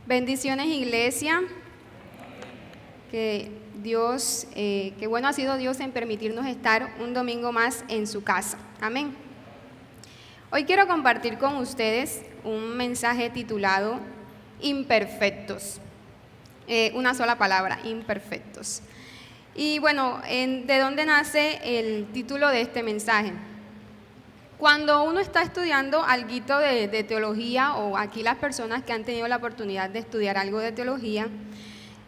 Bendiciones, iglesia. Que Dios, qué bueno ha sido Dios en permitirnos estar un domingo más en su casa. Amén. Hoy quiero compartir con ustedes un mensaje titulado Imperfectos. Una sola palabra, imperfectos. Y bueno, ¿de dónde nace el título de este mensaje? Cuando uno está estudiando alguito de teología, o aquí las personas que han tenido la oportunidad de estudiar algo de teología,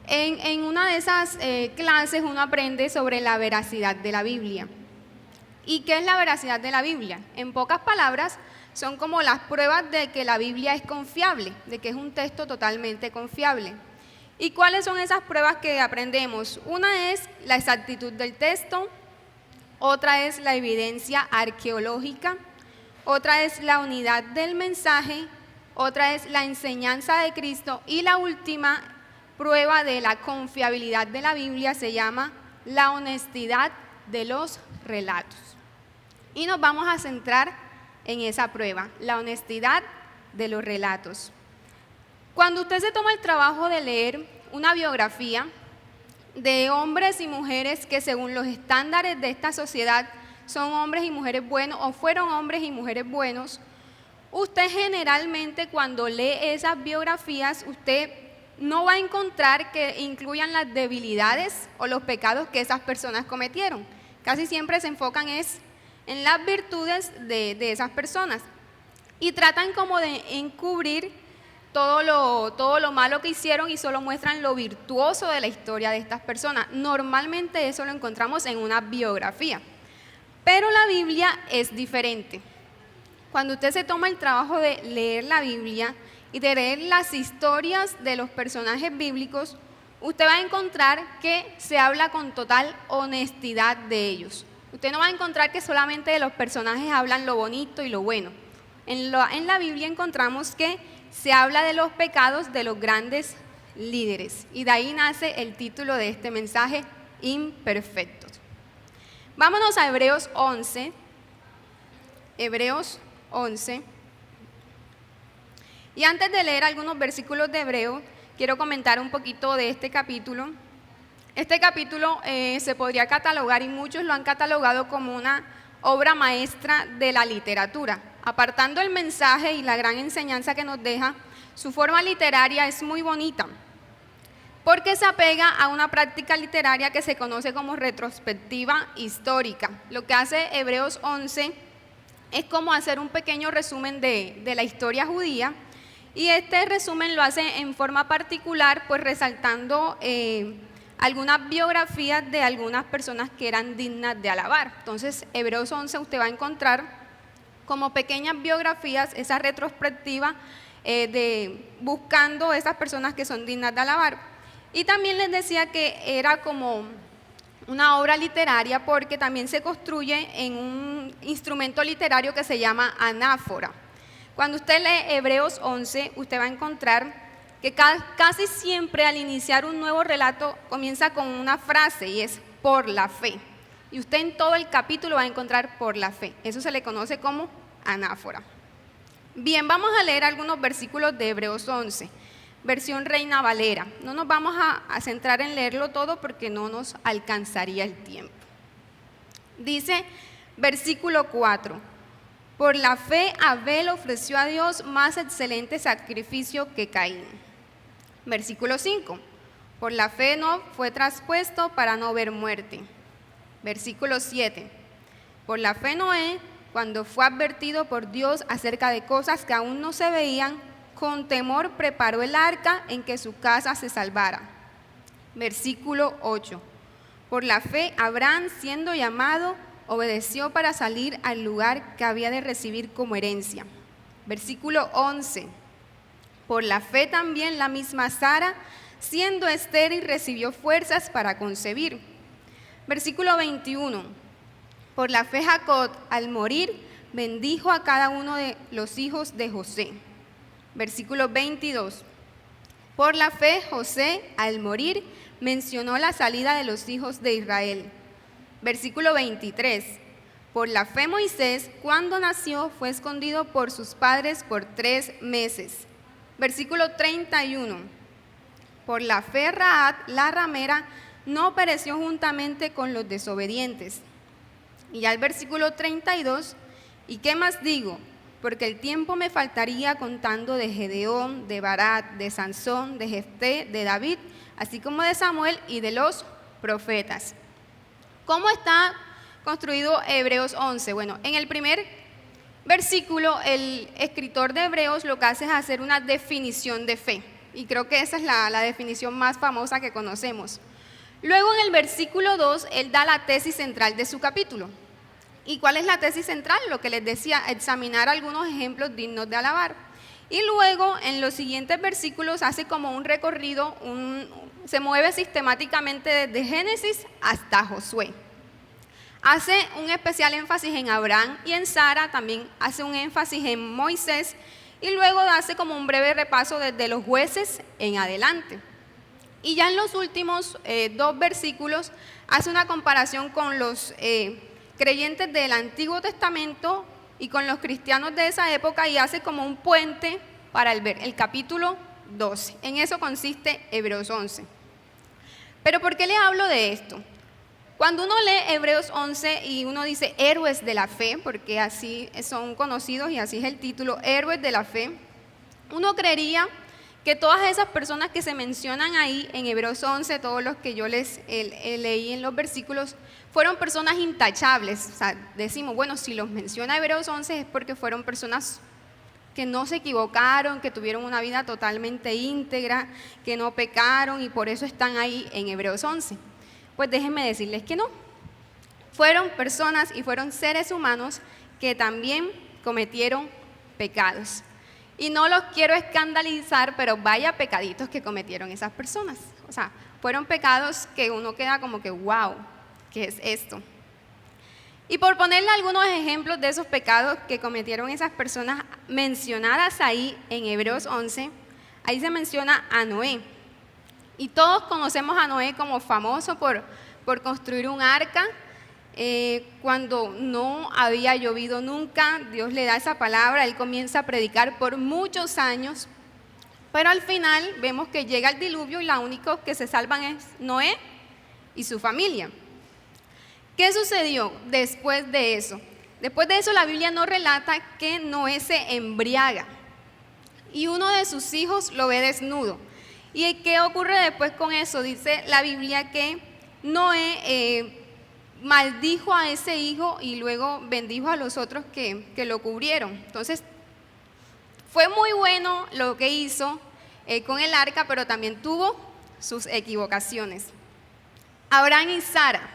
en una de esas clases uno aprende sobre la veracidad de la Biblia. ¿Y qué es la veracidad de la Biblia? En pocas palabras, son como las pruebas de que la Biblia es confiable, de que es un texto totalmente confiable. ¿Y cuáles son esas pruebas que aprendemos? Una es la exactitud del texto, otra es la evidencia arqueológica, otra es la unidad del mensaje, otra es la enseñanza de Cristo y la última prueba de la confiabilidad de la Biblia se llama la honestidad de los relatos. Y nos vamos a centrar en esa prueba, la honestidad de los relatos. Cuando usted se toma el trabajo de leer una biografía de hombres y mujeres que según los estándares de esta sociedad son hombres y mujeres buenos o fueron hombres y mujeres buenos, usted generalmente cuando lee esas biografías, usted no va a encontrar que incluyan las debilidades o los pecados que esas personas cometieron. Casi siempre se enfocan en las virtudes de esas personas y tratan como de encubrir todo lo malo que hicieron y solo muestran lo virtuoso de la historia de estas personas. Normalmente eso lo encontramos en una biografía, pero la Biblia es diferente. Cuando usted se toma el trabajo de leer la Biblia y de leer las historias de los personajes bíblicos, usted va a encontrar que se habla con total honestidad de ellos. Usted no va a encontrar que solamente de los personajes hablan lo bonito y lo bueno. En la Biblia encontramos que se habla de los pecados de los grandes líderes y de ahí nace el título de este mensaje, Imperfectos. Vámonos a Hebreos 11. Hebreos 11. Y antes de leer algunos versículos de Hebreos, quiero comentar un poquito de este capítulo. Este capítulo se podría catalogar, y muchos lo han catalogado como una obra maestra de la literatura. Apartando el mensaje y la gran enseñanza que nos deja, su forma literaria es muy bonita, porque se apega a una práctica literaria que se conoce como retrospectiva histórica. Lo que hace Hebreos 11 es como hacer un pequeño resumen de la historia judía, y este resumen lo hace en forma particular, pues resaltando algunas biografías de algunas personas que eran dignas de alabar. Entonces, Hebreos 11 usted va a encontrar como pequeñas biografías, esa retrospectiva buscando esas personas que son dignas de alabar. Y también les decía que era como una obra literaria porque también se construye en un instrumento literario que se llama anáfora. Cuando usted lee Hebreos 11, usted va a encontrar que casi siempre al iniciar un nuevo relato comienza con una frase y es por la fe. Y usted en todo el capítulo va a encontrar por la fe. Eso se le conoce como anáfora. Bien, vamos a leer algunos versículos de Hebreos 11, versión Reina Valera. No nos vamos a centrar en leerlo todo porque no nos alcanzaría el tiempo. Dice, versículo 4. Por la fe Abel ofreció a Dios más excelente sacrificio que Caín. Versículo 5. Por la fe Enoc fue traspuesto para no ver muerte. Versículo 7. Por la fe Noé, cuando fue advertido por Dios acerca de cosas que aún no se veían, con temor preparó el arca en que su casa se salvara. Versículo 8. Por la fe Abraham, siendo llamado, obedeció para salir al lugar que había de recibir como herencia. Versículo 11. Por la fe también la misma Sara, siendo estéril, recibió fuerzas para concebir. Versículo 21. Por la fe Jacob, al morir, bendijo a cada uno de los hijos de José. Versículo 22. Por la fe José, al morir, mencionó la salida de los hijos de Israel. Versículo 23. Por la fe Moisés, cuando nació, fue escondido por sus padres por 3 meses. versículo 31. Por la fe Rahab, la ramera, no pereció juntamente con los desobedientes. Y ya el versículo 32, ¿y qué más digo? Porque el tiempo me faltaría contando de Gedeón, de Barak, de Sansón, de Jefté, de David, así como de Samuel y de los profetas. ¿Cómo está construido Hebreos 11? Bueno, en el primer versículo, el escritor de Hebreos lo que hace es hacer una definición de fe. Y creo que esa es la definición más famosa que conocemos. Luego en el versículo 2, él da la tesis central de su capítulo. ¿Y cuál es la tesis central? Lo que les decía, examinar algunos ejemplos dignos de alabar. Y luego en los siguientes versículos hace como un recorrido, se mueve sistemáticamente desde Génesis hasta Josué. Hace un especial énfasis en Abraham y en Sara, también hace un énfasis en Moisés y luego hace como un breve repaso desde los jueces en adelante. Y ya en los últimos 2 versículos hace una comparación con los creyentes del Antiguo Testamento y con los cristianos de esa época y hace como un puente para el capítulo 12. En eso consiste Hebreos 11. Pero ¿por qué le hablo de esto? Cuando uno lee Hebreos 11 y uno dice héroes de la fe, porque así son conocidos y así es el título, héroes de la fe, uno creería que todas esas personas que se mencionan ahí en Hebreos 11, todos los que yo les leí en los versículos, fueron personas intachables. O sea, decimos, bueno, si los menciona Hebreos 11 es porque fueron personas que no se equivocaron, que tuvieron una vida totalmente íntegra, que no pecaron y por eso están ahí en Hebreos 11. Pues déjenme decirles que no. Fueron personas y fueron seres humanos que también cometieron pecados. Y no los quiero escandalizar, pero vaya pecaditos que cometieron esas personas. O sea, fueron pecados que uno queda como que, wow, ¿qué es esto? Y por ponerle algunos ejemplos de esos pecados que cometieron esas personas mencionadas ahí en Hebreos 11, ahí se menciona a Noé. Y todos conocemos a Noé como famoso por construir un arca. Cuando no había llovido nunca, Dios le da esa palabra, él comienza a predicar por muchos años, pero al final vemos que llega el diluvio y los únicos que se salvan es Noé y su familia. ¿Qué sucedió después de eso? Después de eso la Biblia nos relata que Noé se embriaga y uno de sus hijos lo ve desnudo. ¿Y qué ocurre después con eso? Dice la Biblia que Noé maldijo a ese hijo y luego bendijo a los otros que lo cubrieron. Entonces, fue muy bueno lo que hizo con el arca, pero también tuvo sus equivocaciones. Abraham y Sara.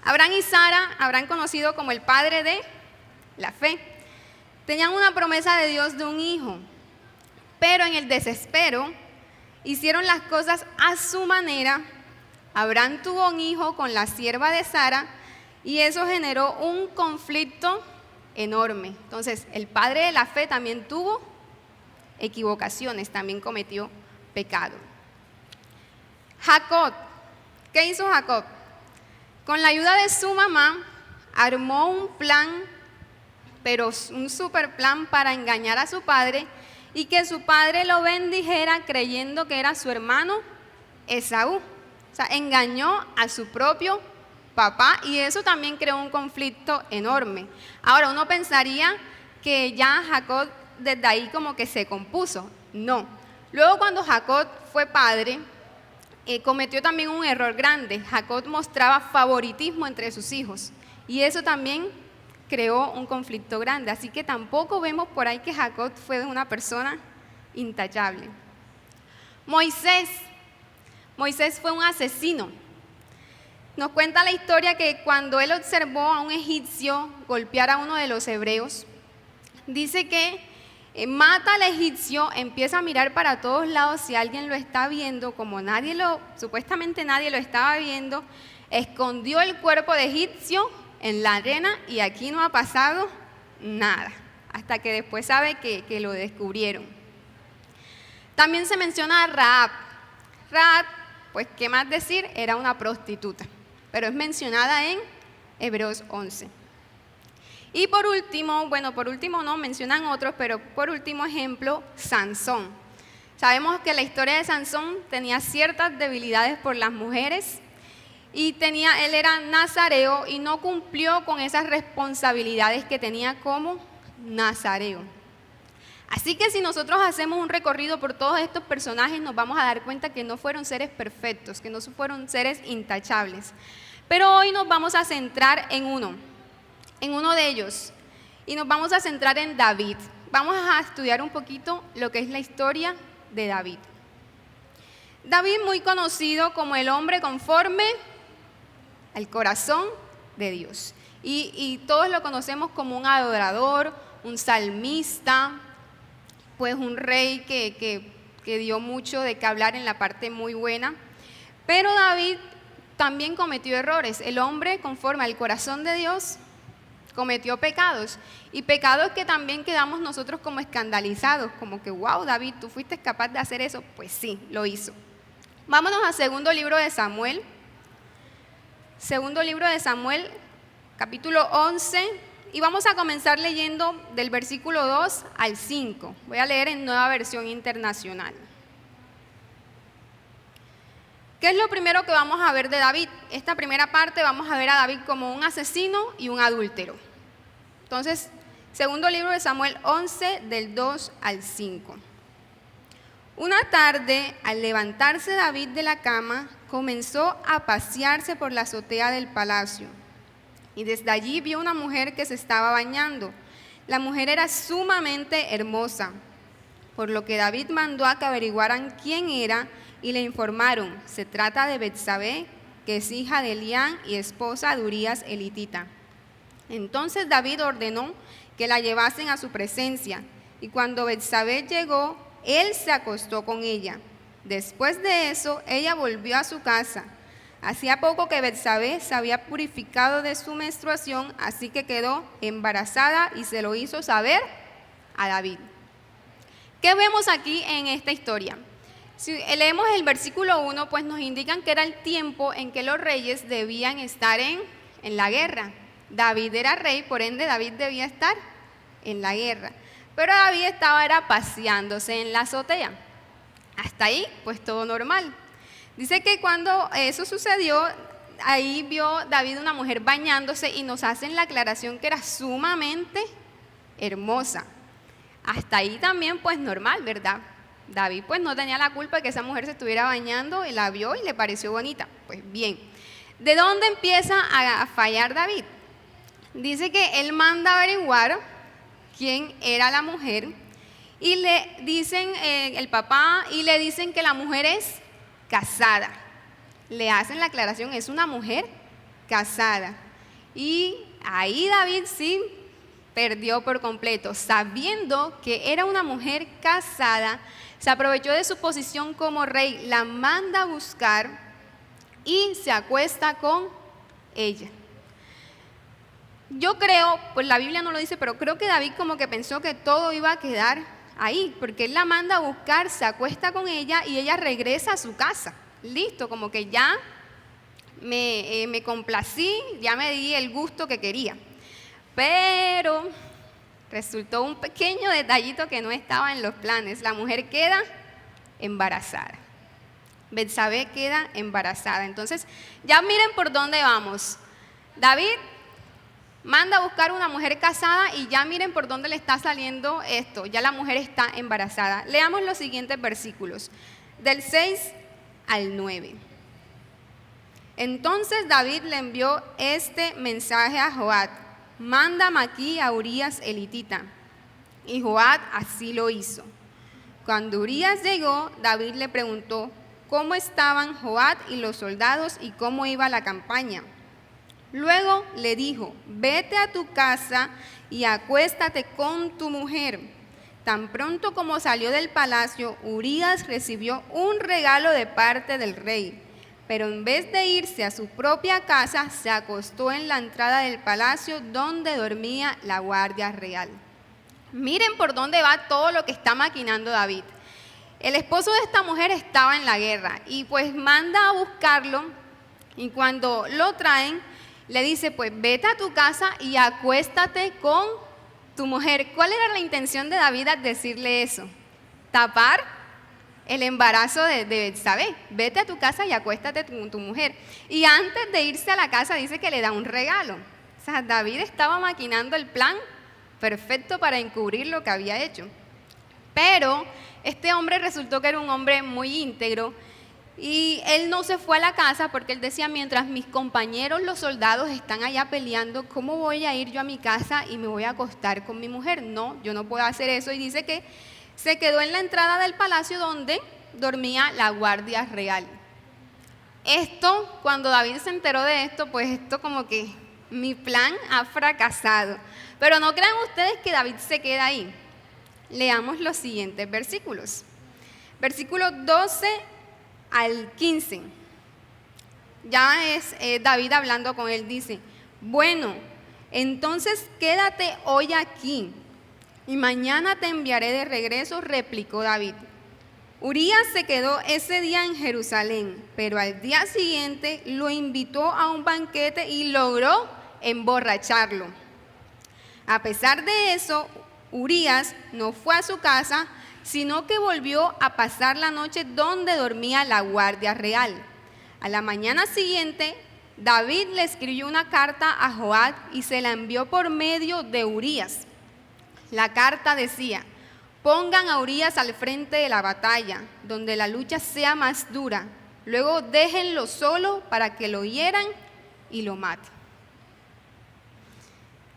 Abraham y Sara, Abraham conocido como el padre de la fe, tenían una promesa de Dios de un hijo, pero en el desespero hicieron las cosas a su manera. Abraham tuvo un hijo con la sierva de Sara y eso generó un conflicto enorme. Entonces, el padre de la fe también tuvo equivocaciones, también cometió pecado. Jacob, ¿qué hizo Jacob? Con la ayuda de su mamá, armó un plan, pero un super plan para engañar a su padre y que su padre lo bendijera creyendo que era su hermano Esaú. O sea, engañó a su propio papá y eso también creó un conflicto enorme. Ahora, uno pensaría que ya Jacob desde ahí como que se compuso. No. Luego cuando Jacob fue padre, cometió también un error grande. Jacob mostraba favoritismo entre sus hijos y eso también creó un conflicto grande. Así que tampoco vemos por ahí que Jacob fue una persona intachable. Moisés fue un asesino. Nos cuenta la historia que cuando él observó a un egipcio golpear a uno de los hebreos, dice que mata al egipcio, empieza a mirar para todos lados si alguien lo está viendo, como supuestamente nadie lo estaba viendo, escondió el cuerpo de egipcio en la arena y aquí no ha pasado nada, hasta que después sabe que lo descubrieron. También se menciona a Rahab. Rahab, pues qué más decir, era una prostituta, pero es mencionada en Hebreos 11. Y por último, no mencionan otros, pero por último ejemplo, Sansón. Sabemos que la historia de Sansón tenía ciertas debilidades por las mujeres y él era nazareo y no cumplió con esas responsabilidades que tenía como nazareo. Así que si nosotros hacemos un recorrido por todos estos personajes, nos vamos a dar cuenta que no fueron seres perfectos, que no fueron seres intachables. Pero hoy nos vamos a centrar en uno de ellos, y nos vamos a centrar en David. Vamos a estudiar un poquito lo que es la historia de David. David, muy conocido como el hombre conforme al corazón de Dios. Y todos lo conocemos como un adorador, un salmista, pues un rey que dio mucho de qué hablar en la parte muy buena. Pero David también cometió errores. El hombre conforme al corazón de Dios cometió pecados, y pecados que también quedamos nosotros como escandalizados, como que wow, David, ¿tú fuiste capaz de hacer eso? Pues sí, lo hizo. Vámonos a segundo libro de Samuel, capítulo 11, y vamos a comenzar leyendo del versículo 2 al 5. Voy a leer en Nueva Versión Internacional. ¿Qué es lo primero que vamos a ver de David? Esta primera parte vamos a ver a David como un asesino y un adúltero. Entonces, segundo libro de Samuel 11, del 2 al 5. Una tarde, al levantarse David de la cama, comenzó a pasearse por la azotea del palacio. Y desde allí vio una mujer que se estaba bañando. La mujer era sumamente hermosa, por lo que David mandó a que averiguaran quién era, y le informaron: se trata de Betsabé, que es hija de Elián y esposa de Urías elitita. Entonces David ordenó que la llevasen a su presencia, y cuando Betsabé llegó, él se acostó con ella. Después de eso, ella volvió a su casa. Hacía poco que Betsabé se había purificado de su menstruación, así que quedó embarazada y se lo hizo saber a David. ¿Qué vemos aquí en esta historia? Si leemos el versículo 1, pues nos indican que era el tiempo en que los reyes debían estar en la guerra. David era rey, por ende David debía estar en la guerra. Pero David estaba paseándose en la azotea. Hasta ahí, pues todo normal. Dice que cuando eso sucedió, ahí vio David una mujer bañándose y nos hacen la aclaración que era sumamente hermosa. Hasta ahí también pues normal, ¿verdad? David pues no tenía la culpa de que esa mujer se estuviera bañando, y la vio y le pareció bonita. Pues bien, ¿de dónde empieza a fallar David? Dice que él manda a averiguar quién era la mujer, y le dicen el papá, y le dicen que la mujer es casada. Le hacen la aclaración, es una mujer casada. Y ahí David sí perdió por completo. Sabiendo que era una mujer casada, se aprovechó de su posición como rey, la manda a buscar y se acuesta con ella. Yo creo, pues la Biblia no lo dice, pero creo que David como que pensó que todo iba a quedar ahí, porque él la manda a buscar, se acuesta con ella y ella regresa a su casa. Listo, como que ya me complací, ya me di el gusto que quería. Pero resultó un pequeño detallito que no estaba en los planes. La mujer queda embarazada. Betsabé queda embarazada. Entonces, ya miren por dónde vamos. David manda a buscar una mujer casada y ya miren por dónde le está saliendo esto. Ya la mujer está embarazada. Leamos los siguientes versículos, del 6 al 9. Entonces David le envió este mensaje a Joab: mándame aquí a Urías elitita. Y Joab así lo hizo. Cuando Urías llegó, David le preguntó cómo estaban Joab y los soldados y cómo iba la campaña. Luego le dijo: vete a tu casa y acuéstate con tu mujer. Tan pronto como salió del palacio, Urías recibió un regalo de parte del rey. Pero en vez de irse a su propia casa, se acostó en la entrada del palacio donde dormía la guardia real. Miren por dónde va todo lo que está maquinando David. El esposo de esta mujer estaba en la guerra y pues manda a buscarlo, y cuando lo traen, le dice, pues vete a tu casa y acuéstate con tu mujer. ¿Cuál era la intención de David al decirle eso? Tapar el embarazo de Betsabé. Vete a tu casa y acuéstate con tu mujer. Y antes de irse a la casa dice que le da un regalo. O sea, David estaba maquinando el plan perfecto para encubrir lo que había hecho. Pero este hombre resultó que era un hombre muy íntegro y él no se fue a la casa porque él decía, mientras mis compañeros los soldados están allá peleando, ¿cómo voy a ir yo a mi casa y me voy a acostar con mi mujer? No, yo no puedo hacer eso. Y dice que se quedó en la entrada del palacio donde dormía la guardia real. Esto, cuando David se enteró de esto, pues esto como que mi plan ha fracasado. Pero no crean ustedes que David se queda ahí. Leamos los siguientes versículos. Versículos 12 al 15. Ya es David hablando con él, dice, bueno, entonces quédate hoy aquí y mañana te enviaré de regreso, replicó David. Urías se quedó ese día en Jerusalén, pero al día siguiente lo invitó a un banquete y logró emborracharlo. A pesar de eso, Urías no fue a su casa, sino que volvió a pasar la noche donde dormía la guardia real. A la mañana siguiente, David le escribió una carta a Joab y se la envió por medio de Urías. La carta decía, pongan a Urías al frente de la batalla, donde la lucha sea más dura. Luego déjenlo solo para que lo hieran y lo maten.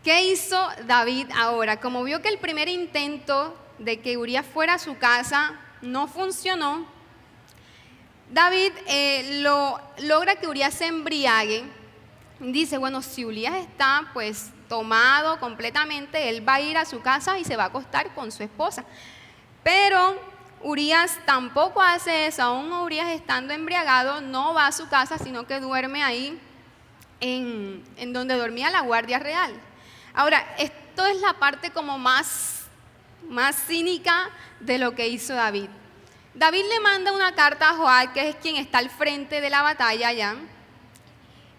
¿Qué hizo David ahora? Como vio que el primer intento de que Urías fuera a su casa no funcionó, David logra que Urías se embriague. Dice, bueno, si Urías está pues tomado completamente, él va a ir a su casa y se va a acostar con su esposa. Pero Urías tampoco hace eso, aún Urías estando embriagado no va a su casa, sino que duerme ahí en donde dormía la guardia real. Ahora, esto es la parte como más cínica de lo que hizo David. David le manda una carta a Joab, que es quien está al frente de la batalla allá,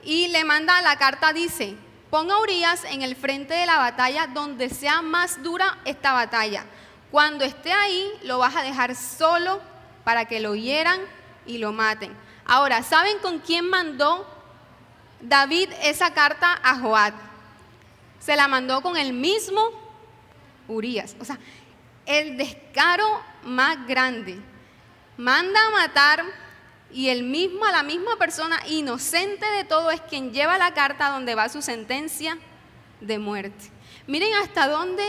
y le manda la carta, dice, ponga a Urías en el frente de la batalla donde sea más dura esta batalla. Cuando esté ahí, lo vas a dejar solo para que lo hieran y lo maten. Ahora, ¿saben con quién mandó David esa carta a Joab? Se la mandó con el mismo Urías. O sea, el descaro más grande. Manda a matar y la misma persona inocente de todo es quien lleva la carta donde va su sentencia de muerte. Miren hasta dónde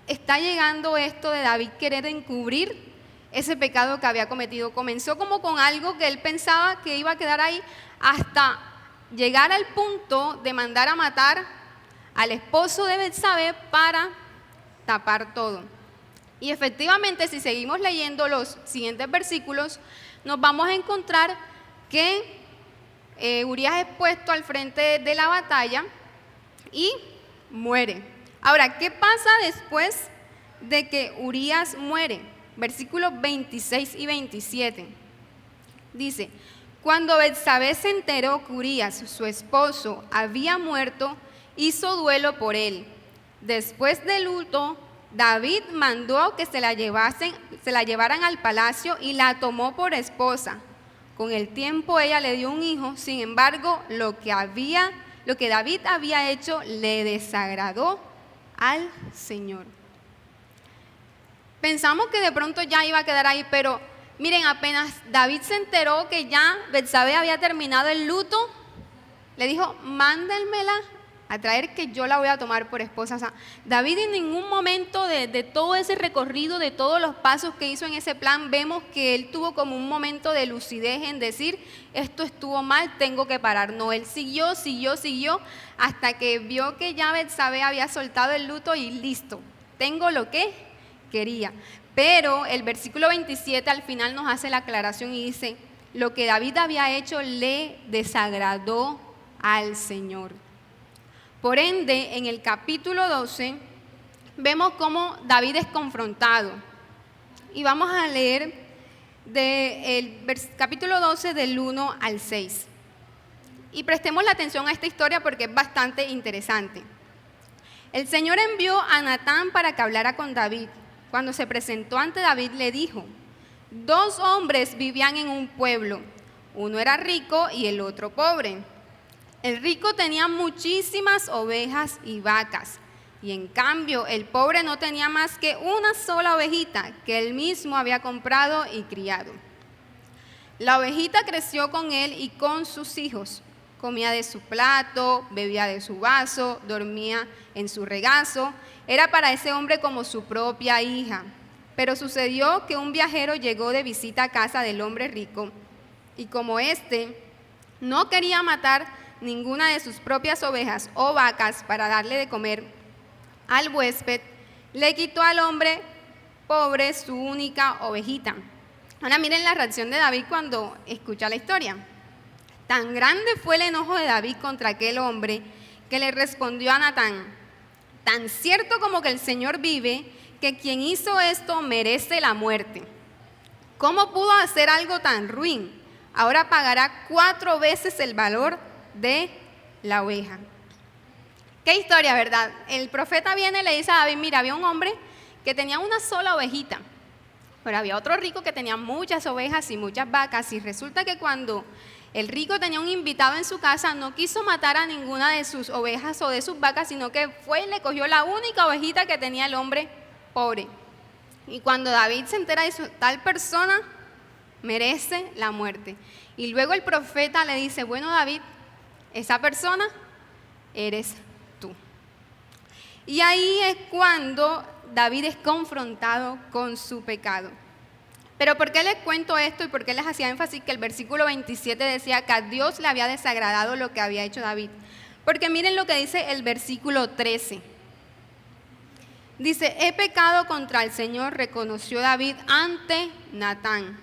está llegando esto de David querer encubrir ese pecado que había cometido. Comenzó como con algo que él pensaba que iba a quedar ahí hasta llegar al punto de mandar a matar al esposo de Betsabé para tapar todo. Y efectivamente, si seguimos leyendo los siguientes versículos, nos vamos a encontrar que Urías es puesto al frente de la batalla y muere. Ahora, ¿qué pasa después de que Urías muere? Versículos 26 y 27. Dice, cuando Betsabé se enteró que Urías, su esposo, había muerto, hizo duelo por él. Después del luto, David mandó que se la llevaran al palacio y la tomó por esposa. Con el tiempo ella le dio un hijo, sin embargo, lo que David había hecho le desagradó al Señor. Pensamos que de pronto ya iba a quedar ahí, pero miren, apenas David se enteró que ya Betsabé había terminado el luto, le dijo, mándenmela a traer que yo la voy a tomar por esposa. O sea, David en ningún momento de todo ese recorrido, de todos los pasos que hizo en ese plan, vemos que él tuvo como un momento de lucidez en decir, esto estuvo mal, tengo que parar. No, él siguió, hasta que vio que ya Betsabé había soltado el luto y listo, tengo lo que quería. Pero el versículo 27 al final nos hace la aclaración y dice, lo que David había hecho le desagradó al Señor. Por ende, en el capítulo 12, vemos cómo David es confrontado. Y vamos a leer del capítulo 12 del 1 al 6. Y prestemos la atención a esta historia porque es bastante interesante. El Señor envió a Natán para que hablara con David. Cuando se presentó ante David le dijo: 2 hombres vivían en un pueblo, uno era rico y el otro pobre. El rico tenía muchísimas ovejas y vacas, y en cambio el pobre no tenía más que una sola ovejita que él mismo había comprado y criado. La ovejita creció con él y con sus hijos. Comía de su plato, bebía de su vaso, dormía en su regazo. Era para ese hombre como su propia hija. Pero sucedió que un viajero llegó de visita a casa del hombre rico, y como éste no quería matar ninguna de sus propias ovejas o vacas para darle de comer al huésped, le quitó al hombre pobre su única ovejita. Ahora miren la reacción de David cuando escucha la historia. Tan grande fue el enojo de David contra aquel hombre que le respondió a Natán: tan cierto como que el Señor vive, que quien hizo esto merece la muerte. ¿Cómo pudo hacer algo tan ruin? Ahora pagará 4 veces el valor de la oveja. Qué historia, ¿verdad? El profeta viene y le dice a David: mira, había un hombre que tenía una sola ovejita, pero había otro rico que tenía muchas ovejas y muchas vacas, y resulta que cuando el rico tenía un invitado en su casa, no quiso matar a ninguna de sus ovejas o de sus vacas, sino que fue y le cogió la única ovejita que tenía el hombre pobre. Y cuando David se entera de eso, tal persona merece la muerte. Y luego el profeta le dice: bueno, David, esa persona eres tú. Y ahí es cuando David es confrontado con su pecado. Pero ¿por qué les cuento esto y por qué les hacía énfasis que el versículo 27 decía que a Dios le había desagradado lo que había hecho David? Porque miren lo que dice el versículo 13. Dice: he pecado contra el Señor, reconoció David ante Natán.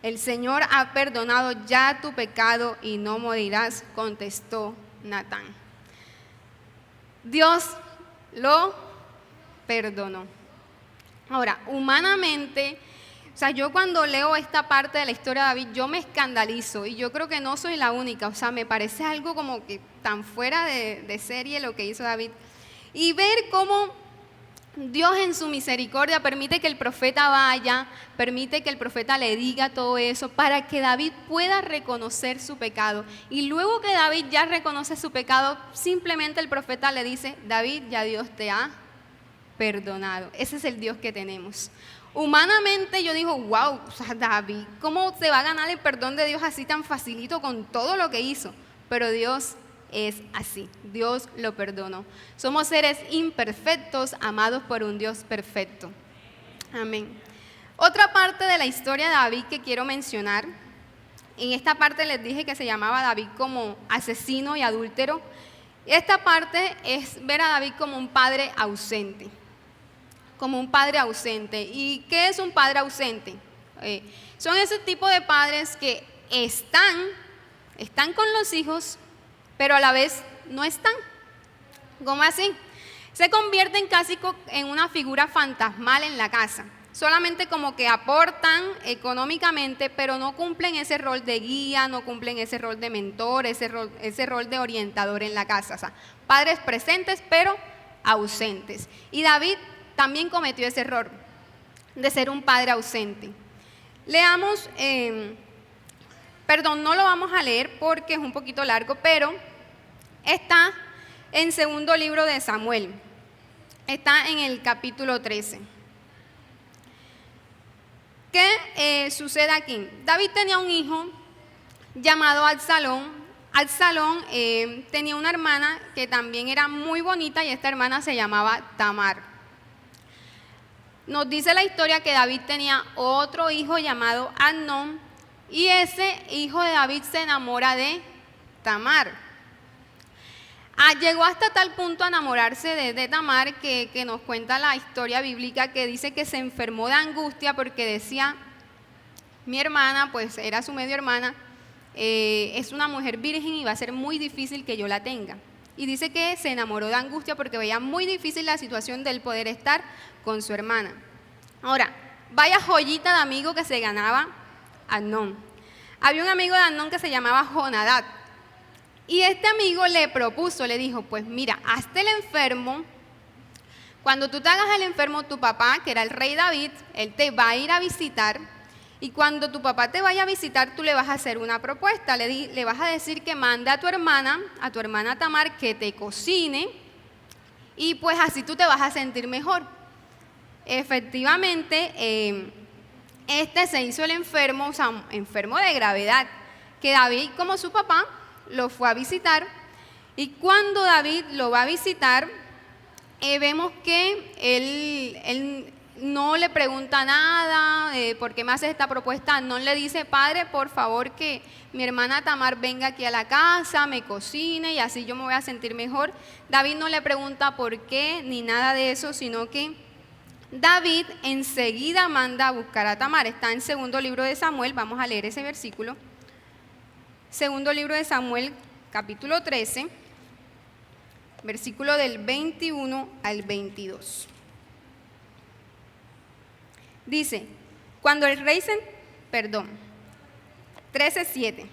El Señor ha perdonado ya tu pecado y no morirás, contestó Natán. Dios lo perdonó. Ahora, humanamente, o sea, yo cuando leo esta parte de la historia de David, yo me escandalizo, y yo creo que no soy la única. O sea, me parece algo como que tan fuera de serie lo que hizo David. Y ver cómo Dios en su misericordia permite que el profeta vaya, permite que el profeta le diga todo eso para que David pueda reconocer su pecado. Y luego que David ya reconoce su pecado, simplemente el profeta le dice: David, ya Dios te ha perdonado. Ese es el Dios que tenemos. Humanamente yo digo: wow, o sea, David, ¿cómo se va a ganar el perdón de Dios así tan facilito con todo lo que hizo? Pero Dios es así, Dios lo perdonó. Somos seres imperfectos, amados por un Dios perfecto. Amén. Otra parte de la historia de David que quiero mencionar, en esta parte les dije que se llamaba David como asesino y adúltero. Esta parte es ver a David como un padre ausente. Como un padre ausente. ¿Y qué es un padre ausente? Son ese tipo de padres que están con los hijos, pero a la vez no están. ¿Cómo así? Se convierten casi en una figura fantasmal en la casa. Solamente como que aportan económicamente, pero no cumplen ese rol de guía, no cumplen ese rol de mentor, ese rol de orientador en la casa. O sea, padres presentes, pero ausentes. Y David también cometió ese error de ser un padre ausente. Leamos, no lo vamos a leer porque es un poquito largo, pero está en segundo libro de Samuel, está en el capítulo 13. ¿Qué sucede aquí? David tenía un hijo llamado Absalón. Absalón tenía una hermana que también era muy bonita, y esta hermana se llamaba Tamar. Nos dice la historia que David tenía otro hijo llamado Amnón, y ese hijo de David se enamora de Tamar. Llegó hasta tal punto a enamorarse de Tamar que nos cuenta la historia bíblica, que dice que se enfermó de angustia porque decía: mi hermana, pues era su medio hermana, es una mujer virgen y va a ser muy difícil que yo la tenga. Y dice que se enamoró de angustia porque veía muy difícil la situación de él poder estar con su hermana. Ahora, vaya joyita de amigo que se ganaba Amnón. Había un amigo de Amnón que se llamaba Jonadab. Y este amigo le propuso, le dijo, pues mira, hazte el enfermo. Cuando tú te hagas el enfermo, tu papá, que era el rey David, él te va a ir a visitar. Y cuando tu papá te vaya a visitar, tú le vas a hacer una propuesta. Le vas a decir que mande a tu hermana Tamar, que te cocine. Y pues así tú te vas a sentir mejor. Efectivamente, este se hizo el enfermo, o sea, enfermo de gravedad, que David, como su papá, lo fue a visitar. Y cuando David lo va a visitar, vemos que él no le pregunta nada, ¿por qué me haces esta propuesta? No le dice, padre, por favor que mi hermana Tamar venga aquí a la casa, me cocine y así yo me voy a sentir mejor. David no le pregunta por qué ni nada de eso, sino que David enseguida manda a buscar a Tamar. Está en segundo libro de Samuel, vamos a leer ese versículo. Segundo libro de Samuel, capítulo 13, versículo del 21 al 22. Dice, cuando el rey 13:7.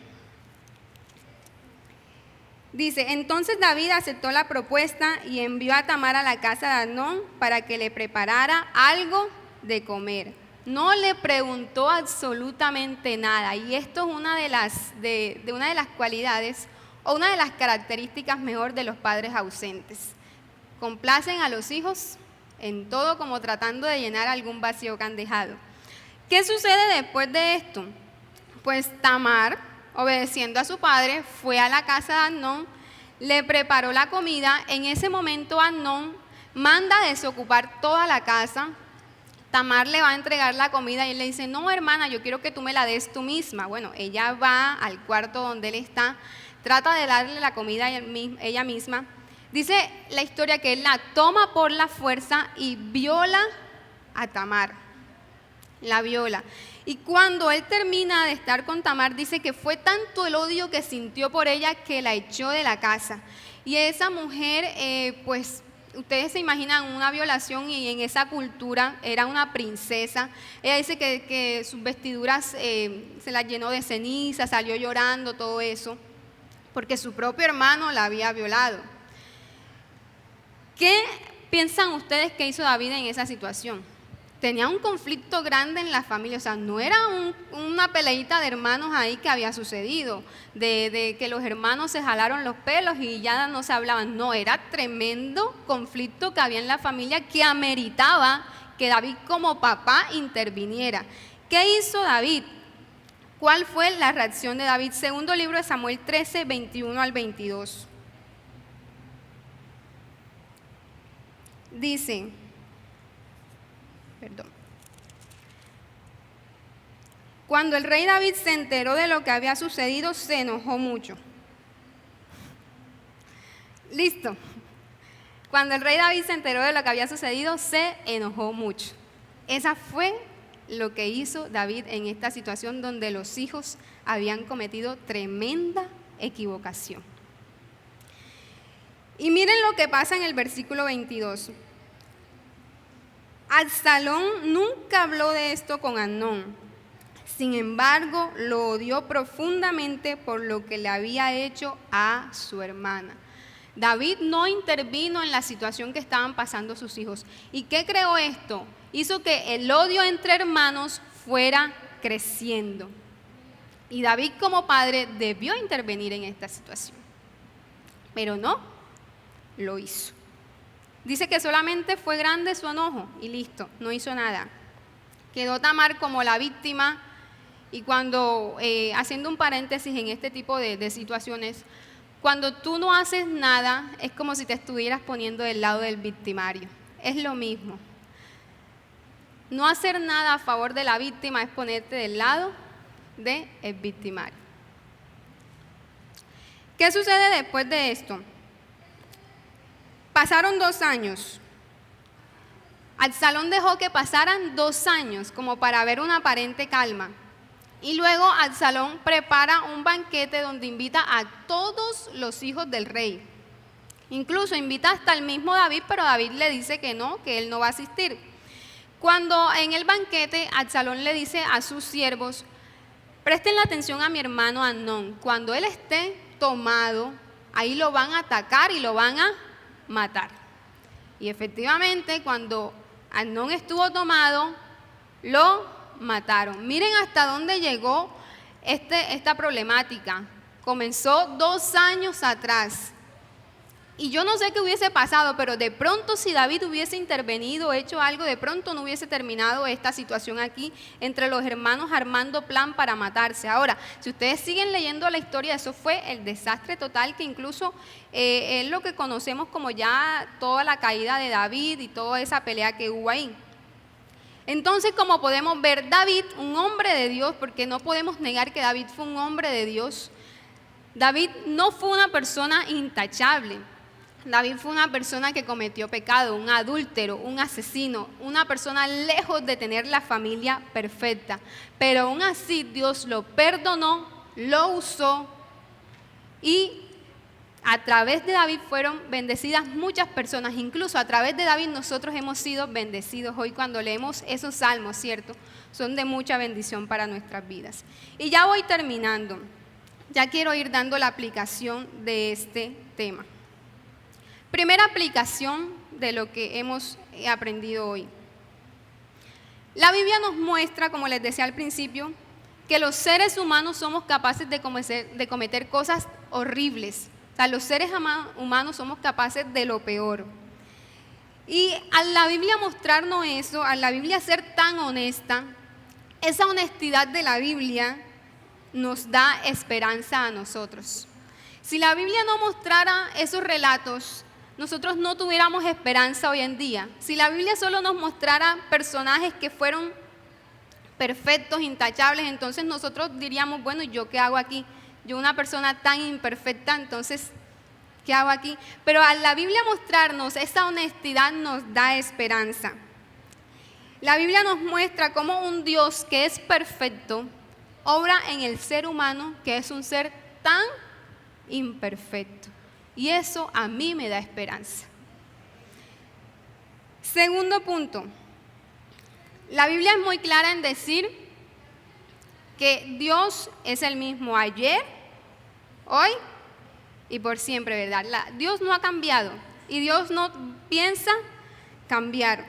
Dice, entonces David aceptó la propuesta y envió a Tamar a la casa de Amnón para que le preparara algo de comer. No le preguntó absolutamente nada, y esto es una de las cualidades o una de las características mejor de los padres ausentes. Complacen a los hijos en todo, como tratando de llenar algún vacío que han dejado. ¿Qué sucede después de esto? Pues Tamar, obedeciendo a su padre, fue a la casa de Amnón, le preparó la comida. En ese momento Amnón manda a desocupar toda la casa. Tamar le va a entregar la comida y él le dice, no hermana, yo quiero que tú me la des tú misma. Bueno, ella va al cuarto donde él está, trata de darle la comida ella misma. Dice la historia que él la toma por la fuerza y viola a Tamar, la viola. Y cuando él termina de estar con Tamar, dice que fue tanto el odio que sintió por ella que la echó de la casa. Y esa mujer, pues ustedes se imaginan una violación, y en esa cultura era una princesa. Ella dice que sus vestiduras se las llenó de ceniza, salió llorando, todo eso, porque su propio hermano la había violado. ¿Qué piensan ustedes que hizo David en esa situación? Tenía un conflicto grande en la familia, o sea, no era una peleita de hermanos ahí que había sucedido, de que los hermanos se jalaron los pelos y ya no se hablaban. No, era tremendo conflicto que había en la familia que ameritaba que David como papá interviniera. ¿Qué hizo David? ¿Cuál fue la reacción de David? Segundo libro de Samuel 13, 21 al 22. Dice, cuando el rey David se enteró de lo que había sucedido, se enojó mucho. Listo. Cuando el rey David se enteró de lo que había sucedido, se enojó mucho. Esa fue lo que hizo David en esta situación donde los hijos habían cometido tremenda equivocación. Y miren lo que pasa en el versículo 22. Absalón nunca habló de esto con Amnón. Sin embargo, lo odió profundamente por lo que le había hecho a su hermana. David no intervino en la situación que estaban pasando sus hijos. ¿Y qué creó esto? Hizo que el odio entre hermanos fuera creciendo. Y David como padre debió intervenir en esta situación, pero no lo hizo. Dice que solamente fue grande su enojo y listo, no hizo nada. Quedó Tamar como la víctima. Y cuando, haciendo un paréntesis en este tipo de situaciones, cuando tú no haces nada, es como si te estuvieras poniendo del lado del victimario. Es lo mismo. No hacer nada a favor de la víctima es ponerte del lado del victimario. ¿Qué sucede después de esto? Pasaron 2 años. Absalón dejó que pasaran 2 años como para ver una aparente calma. Y luego Absalón prepara un banquete donde invita a todos los hijos del rey. Incluso invita hasta el mismo David, pero David le dice que él no va a asistir. Cuando en el banquete Absalón le dice a sus siervos, presten la atención a mi hermano Amnón, cuando él esté tomado, ahí lo van a atacar y lo van a matar. Y efectivamente, cuando Amnón estuvo tomado, lo mataron. Miren hasta dónde llegó esta problemática. Comenzó 2 años atrás. Y yo no sé qué hubiese pasado, pero de pronto si David hubiese intervenido, hecho algo, de pronto no hubiese terminado esta situación aquí entre los hermanos armando plan para matarse. Ahora, si ustedes siguen leyendo la historia, eso fue el desastre total que incluso es lo que conocemos como ya toda la caída de David y toda esa pelea que hubo ahí. Entonces, como podemos ver, David, un hombre de Dios, porque no podemos negar que David fue un hombre de Dios, David no fue una persona intachable. David fue una persona que cometió pecado, un adúltero, un asesino, una persona lejos de tener la familia perfecta. Pero aún así Dios lo perdonó, lo usó y a través de David fueron bendecidas muchas personas. Incluso a través de David nosotros hemos sido bendecidos. Hoy cuando leemos esos salmos, ¿cierto? Son de mucha bendición para nuestras vidas. Y ya voy terminando. Ya quiero ir dando la aplicación de este tema. Primera aplicación de lo que hemos aprendido hoy. La Biblia nos muestra, como les decía al principio, que los seres humanos somos capaces de cometer cosas horribles. O sea, los seres humanos somos capaces de lo peor. Y al la Biblia mostrarnos eso, a la Biblia ser tan honesta, esa honestidad de la Biblia nos da esperanza a nosotros. Si la Biblia no mostrara esos relatos, nosotros no tuviéramos esperanza hoy en día. Si la Biblia solo nos mostrara personajes que fueron perfectos, intachables, entonces nosotros diríamos, bueno, ¿yo qué hago aquí? Yo una persona tan imperfecta, entonces, ¿qué hago aquí? Pero al la Biblia mostrarnos esa honestidad nos da esperanza. La Biblia nos muestra cómo un Dios que es perfecto obra en el ser humano, que es un ser tan imperfecto. Y eso a mí me da esperanza. Segundo punto. La Biblia es muy clara en decir que Dios es el mismo ayer, hoy y por siempre, ¿verdad? Dios no ha cambiado y Dios no piensa cambiar.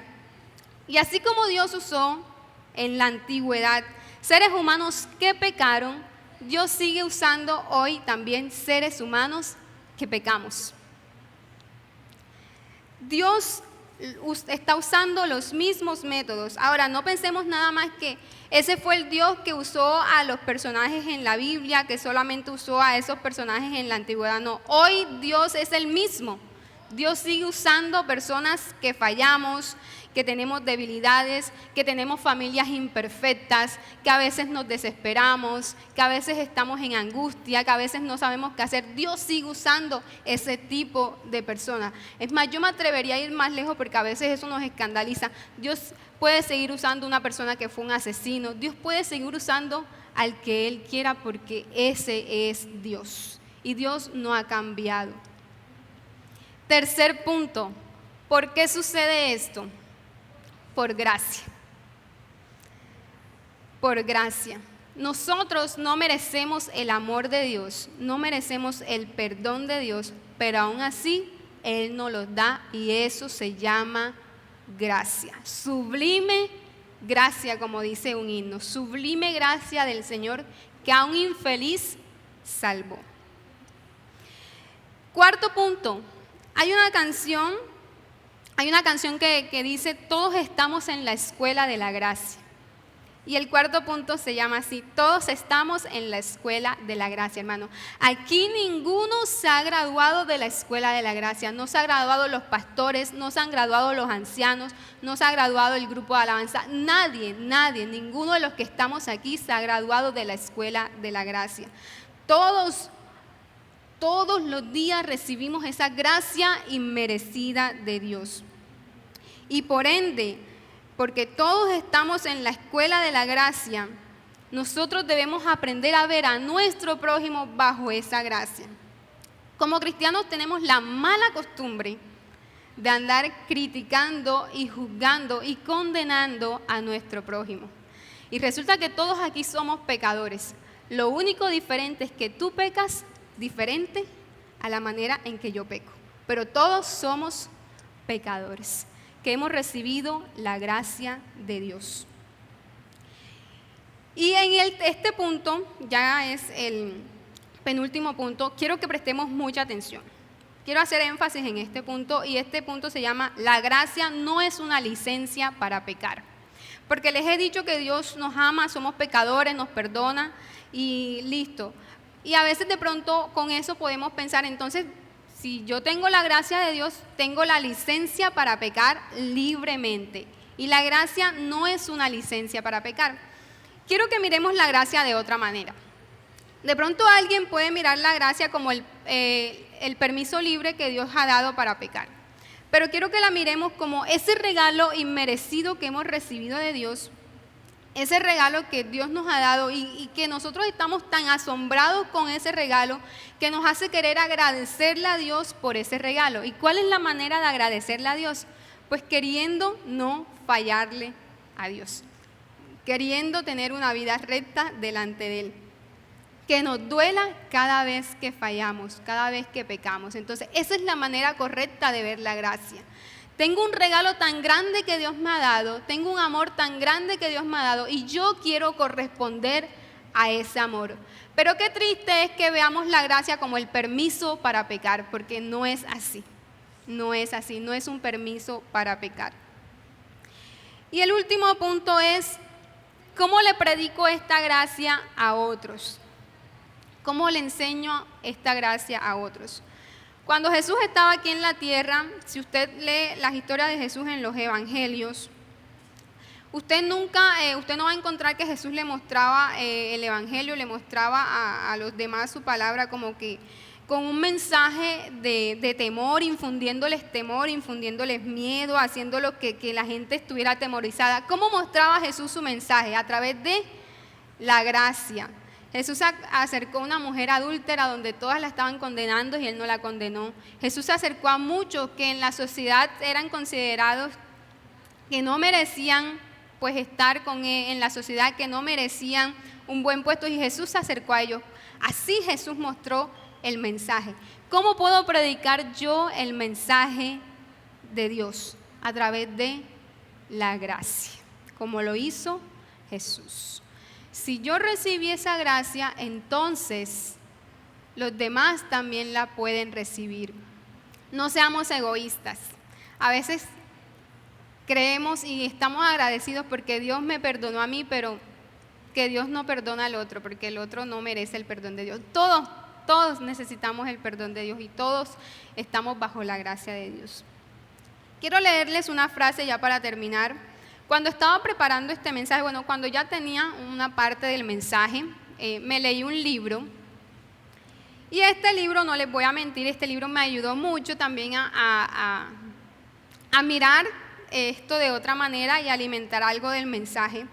Y así como Dios usó en la antigüedad seres humanos que pecaron, Dios sigue usando hoy también seres humanos que pecamos. Dios está usando los mismos métodos. Ahora, no pensemos nada más que ese fue el Dios que usó a los personajes en la Biblia, que solamente usó a esos personajes en la antigüedad. No, hoy Dios es el mismo. Dios sigue usando personas que fallamos, que tenemos debilidades, que tenemos familias imperfectas, que a veces nos desesperamos, que a veces estamos en angustia, que a veces no sabemos qué hacer. Dios sigue usando ese tipo de personas. Es más, yo me atrevería a ir más lejos porque a veces eso nos escandaliza. Dios puede seguir usando una persona que fue un asesino. Dios puede seguir usando al que Él quiera porque ese es Dios. Y Dios no ha cambiado. Tercer punto, ¿por qué sucede esto? Por gracia. Por gracia. Nosotros no merecemos el amor de Dios, no merecemos el perdón de Dios, pero aún así Él nos los da y eso se llama gracia. Sublime gracia, como dice un himno, sublime gracia del Señor que a un infeliz salvó. Cuarto punto. Hay una canción que dice, todos estamos en la escuela de la gracia. Y el cuarto punto se llama así, todos estamos en la escuela de la gracia, hermano. Aquí ninguno se ha graduado de la escuela de la gracia. No se han graduado los pastores, no se han graduado los ancianos, no se ha graduado el grupo de alabanza. Nadie, ninguno de los que estamos aquí se ha graduado de la escuela de la gracia. Todos los días recibimos esa gracia inmerecida de Dios. Y por ende, porque todos estamos en la escuela de la gracia, nosotros debemos aprender a ver a nuestro prójimo bajo esa gracia. Como cristianos tenemos la mala costumbre de andar criticando y juzgando y condenando a nuestro prójimo. Y resulta que todos aquí somos pecadores. Lo único diferente es que tú pecas diferente a la manera en que yo peco. Pero todos somos pecadores, que hemos recibido la gracia de Dios. Y en este punto, ya es el penúltimo punto, quiero que prestemos mucha atención. Quiero hacer énfasis en este punto, y este punto se llama: la gracia no es una licencia para pecar. Porque les he dicho que Dios nos ama, somos pecadores, nos perdona y listo. Y a veces de pronto con eso podemos pensar, entonces, si yo tengo la gracia de Dios, tengo la licencia para pecar libremente. Y la gracia no es una licencia para pecar. Quiero que miremos la gracia de otra manera. De pronto alguien puede mirar la gracia como el permiso libre que Dios ha dado para pecar. Pero quiero que la miremos como ese regalo inmerecido que hemos recibido de Dios, ese regalo que Dios nos ha dado y que nosotros estamos tan asombrados con ese regalo que nos hace querer agradecerle a Dios por ese regalo. ¿Y cuál es la manera de agradecerle a Dios? Pues queriendo no fallarle a Dios, queriendo tener una vida recta delante de Él. Que nos duela cada vez que fallamos, cada vez que pecamos. Entonces, esa es la manera correcta de ver la gracia. Tengo un regalo tan grande que Dios me ha dado, tengo un amor tan grande que Dios me ha dado y yo quiero corresponder a ese amor. Pero qué triste es que veamos la gracia como el permiso para pecar, porque no es así. No es así, no es un permiso para pecar. Y el último punto es: ¿cómo le predico esta gracia a otros? ¿Cómo le enseño esta gracia a otros? Cuando Jesús estaba aquí en la tierra, si usted lee las historias de Jesús en los evangelios, usted no va a encontrar que Jesús le mostraba el evangelio, le mostraba a los demás su palabra como que con un mensaje de temor, infundiéndoles miedo, haciéndolo que la gente estuviera atemorizada. ¿Cómo mostraba Jesús su mensaje? A través de la gracia. Jesús acercó a una mujer adúltera donde todas la estaban condenando y Él no la condenó. Jesús se acercó a muchos que en la sociedad eran considerados que no merecían pues estar con Él en la sociedad, que no merecían un buen puesto, y Jesús se acercó a ellos. Así Jesús mostró el mensaje. ¿Cómo puedo predicar yo el mensaje de Dios? A través de la gracia, como lo hizo Jesús. Si yo recibí esa gracia, entonces los demás también la pueden recibir. No seamos egoístas. A veces creemos y estamos agradecidos porque Dios me perdonó a mí, pero que Dios no perdona al otro, porque el otro no merece el perdón de Dios. Todos necesitamos el perdón de Dios y todos estamos bajo la gracia de Dios. Quiero leerles una frase ya para terminar. Cuando estaba preparando este mensaje, cuando ya tenía una parte del mensaje, me leí un libro. Y este libro, no les voy a mentir, este libro me ayudó mucho también a mirar esto de otra manera y alimentar algo del mensaje.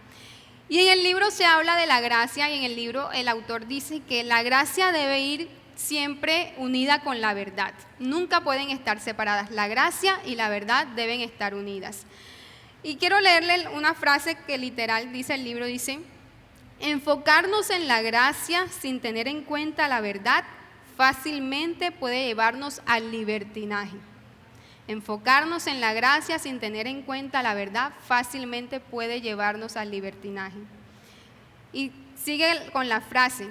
Y en el libro se habla de la gracia, y en el libro el autor dice que la gracia debe ir siempre unida con la verdad. Nunca pueden estar separadas. La gracia y la verdad deben estar unidas. Y quiero leerle una frase que literal dice el libro, dice: enfocarnos en la gracia sin tener en cuenta la verdad fácilmente puede llevarnos al libertinaje. Enfocarnos en la gracia sin tener en cuenta la verdad fácilmente puede llevarnos al libertinaje. Y sigue con la frase: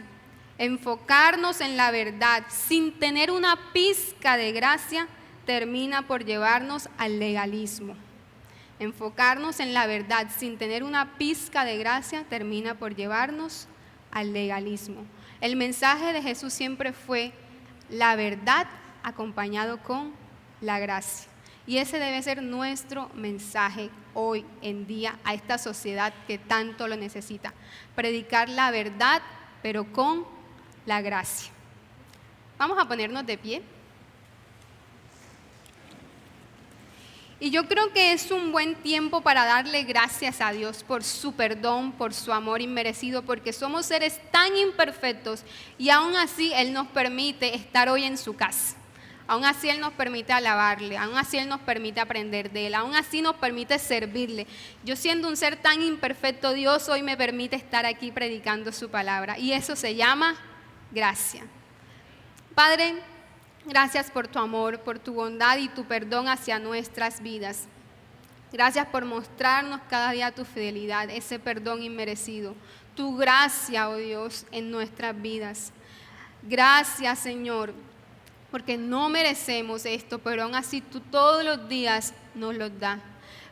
enfocarnos en la verdad sin tener una pizca de gracia termina por llevarnos al legalismo. Enfocarnos en la verdad sin tener una pizca de gracia termina por llevarnos al legalismo. El mensaje de Jesús siempre fue la verdad acompañado con la gracia. Y ese debe ser nuestro mensaje hoy en día a esta sociedad que tanto lo necesita. Predicar la verdad, pero con la gracia. Vamos a ponernos de pie. Y yo creo que es un buen tiempo para darle gracias a Dios por su perdón, por su amor inmerecido, porque somos seres tan imperfectos y aún así Él nos permite estar hoy en su casa. Aún así Él nos permite alabarle, aún así Él nos permite aprender de Él, aún así nos permite servirle. Yo siendo un ser tan imperfecto, Dios hoy me permite estar aquí predicando su palabra, y eso se llama gracia. Padre, Gracias por tu amor, por tu bondad y tu perdón hacia nuestras vidas. Gracias por mostrarnos cada día tu fidelidad, ese perdón inmerecido, tu gracia, oh Dios, en nuestras vidas. Gracias, Señor, porque no merecemos esto, pero aún así tú todos los días nos lo das.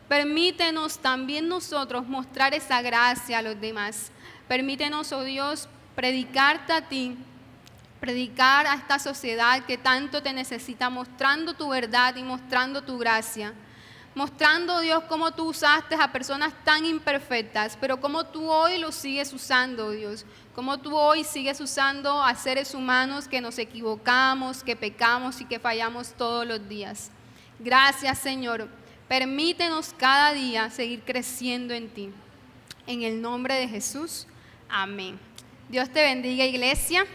Permítenos también nosotros mostrar esa gracia a los demás. Permítenos, oh Dios, predicarte a ti, predicar a esta sociedad que tanto te necesita, mostrando tu verdad y mostrando tu gracia. Mostrando, Dios, cómo tú usaste a personas tan imperfectas, pero cómo tú hoy los sigues usando, Dios. Cómo tú hoy sigues usando a seres humanos que nos equivocamos, que pecamos y que fallamos todos los días. Gracias, Señor. Permítenos cada día seguir creciendo en ti. En el nombre de Jesús, amén. Dios te bendiga, iglesia.